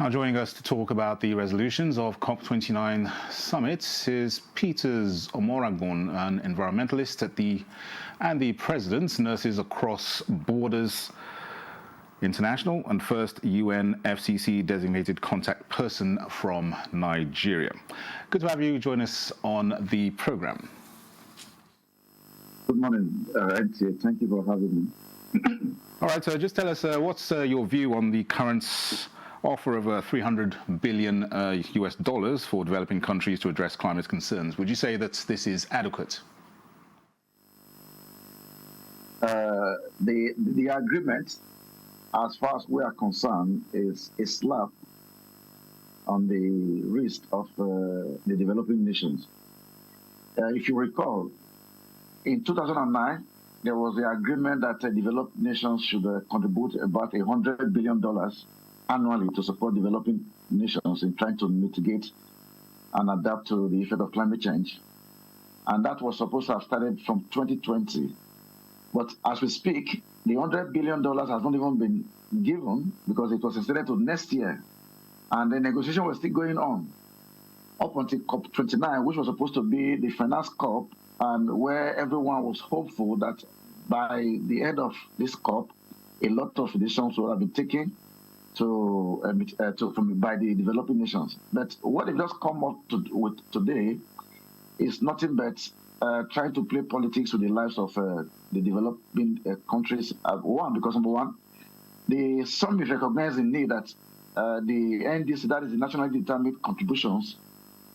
Now joining us to talk about the resolutions of COP29 summit is Peters Omoragbon, an environmentalist and the president, Nurses Across Borders International and first UNFCCC designated contact person from Nigeria. Good to have you join us on the program. Good morning, thank you for having me. All right, so just tell us what's your view on the current offer of $300 billion US dollars for developing countries to address climate concerns. Would you say that this is adequate? The agreement, as far as we are concerned, is a slap on the wrist of the developing nations. If you recall, in 2009, there was the agreement that developed nations should contribute about $100 billion annually to support developing nations in trying to mitigate and adapt to the effect of climate change. And that was supposed to have started from 2020. But as we speak, the $100 billion has not even been given because it was extended to next year. And the negotiation was still going on up until COP29, which was supposed to be the finance COP, and where everyone was hopeful that by the end of this COP, a lot of decisions will have been taken by the developing nations. But what they've just come up with today is nothing but trying to play politics with the lives of the developing countries. Because number one, the summit recognized the need that the NDC, that is the nationally determined contributions,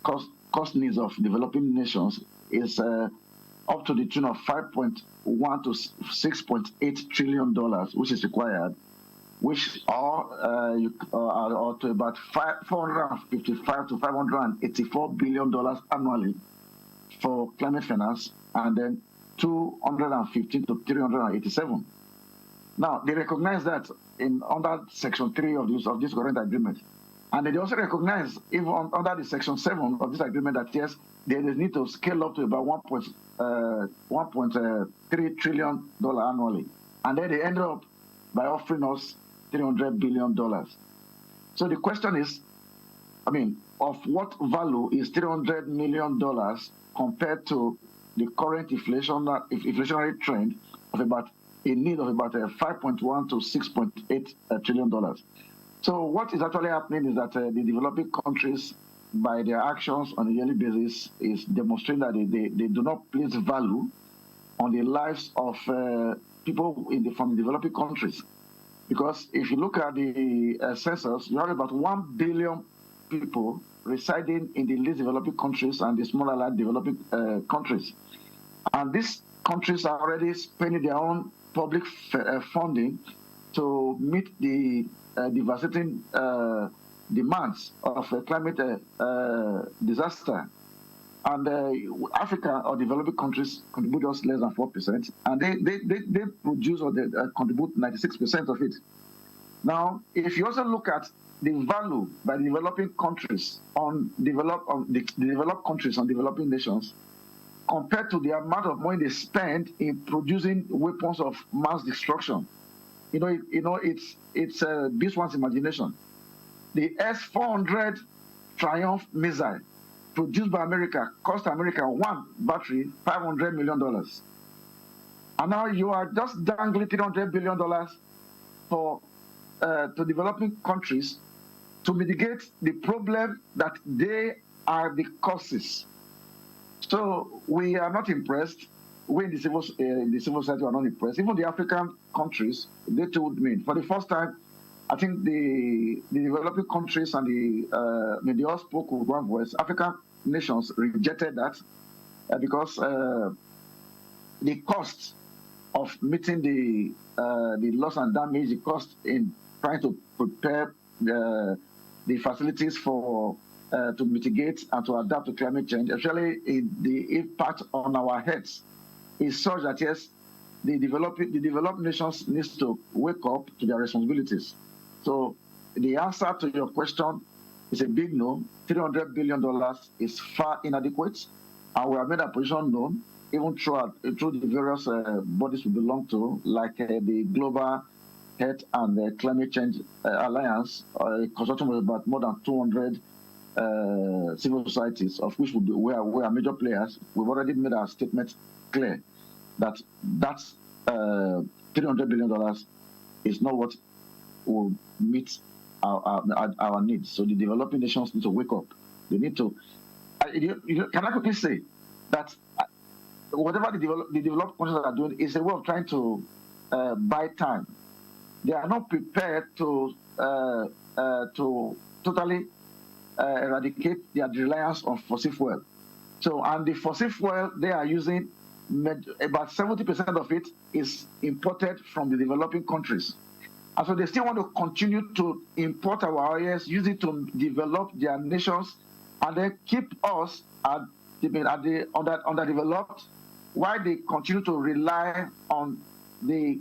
cost needs of developing nations, is up to the tune of $5.1 to $6.8 trillion, which is required, which are to about $455 to $584 billion annually for climate finance, and then 215 to 387. Now, they recognize that under Section 3 of this current agreement. And they also recognize, even under the Section 7 of this agreement, that yes, there is need to scale up to about $1.3 trillion annually. And then they ended up by offering us $300 billion. So the question is, of what value is $300 million compared to the current inflationary trend of about a need of about $5.1 to $6.8 trillion. So what is actually happening is that the developing countries, by their actions on a yearly basis, is demonstrating that they do not place value on the lives of people from the developing countries. Because if you look at the census, you have about 1 billion people residing in the least developing countries and the smaller land developing countries. And these countries are already spending their own public funding to meet the devastating demands of climate disaster. And Africa or developing countries contribute just less than 4%, and they produce or they contribute 96% of it. Now, if you also look at the value by the developing countries on the developed countries and developing nations, compared to the amount of money they spend in producing weapons of mass destruction, it's this one's imagination. The S-400 Triumph missile produced by America cost America one battery $500 million. And now you are just dangling $300 billion to developing countries to mitigate the problem that they are the causes. So we are not impressed. We in the civil society are not impressed. Even the African countries, they told me for the first time, I think the developing countries and they all spoke with one voice. African nations rejected that because the cost of meeting the loss and damage, the cost in trying to prepare the facilities for to mitigate and to adapt to climate change, actually the impact on our heads is such that yes, the developed nations needs to wake up to their responsibilities. So the answer to your question is a big no. $300 billion is far inadequate, and we have made our position known even through the various bodies we belong to, like the Global Health and Climate Change Alliance, a consortium of about more than 200 civil societies, of which we are major players. We've already made our statement clear that that's $300 billion is not what will meet our needs. So the developing nations need to wake up. They need to. Can I quickly say that whatever the developed countries are doing is a way of trying to buy time. They are not prepared to totally eradicate their reliance on fossil fuel. So, and the fossil fuel they are using, about 70% of it is imported from the developing countries. And so they still want to continue to import our oils, use it to develop their nations, and then keep us underdeveloped, while they continue to rely on the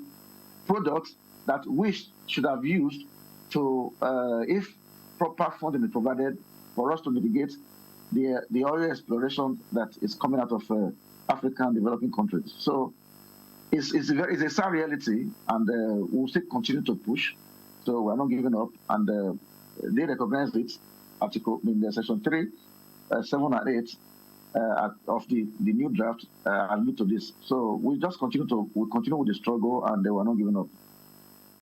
products that we should have used to, if proper funding is provided, for us to mitigate the oil exploration that is coming out of African developing countries. So it's a sad reality, and we'll still continue to push. So we're not giving up, and they recognize it. Article in the section 3, 7 and 8 of the new draft admit to this. So we just continue with the struggle, and we're not giving up.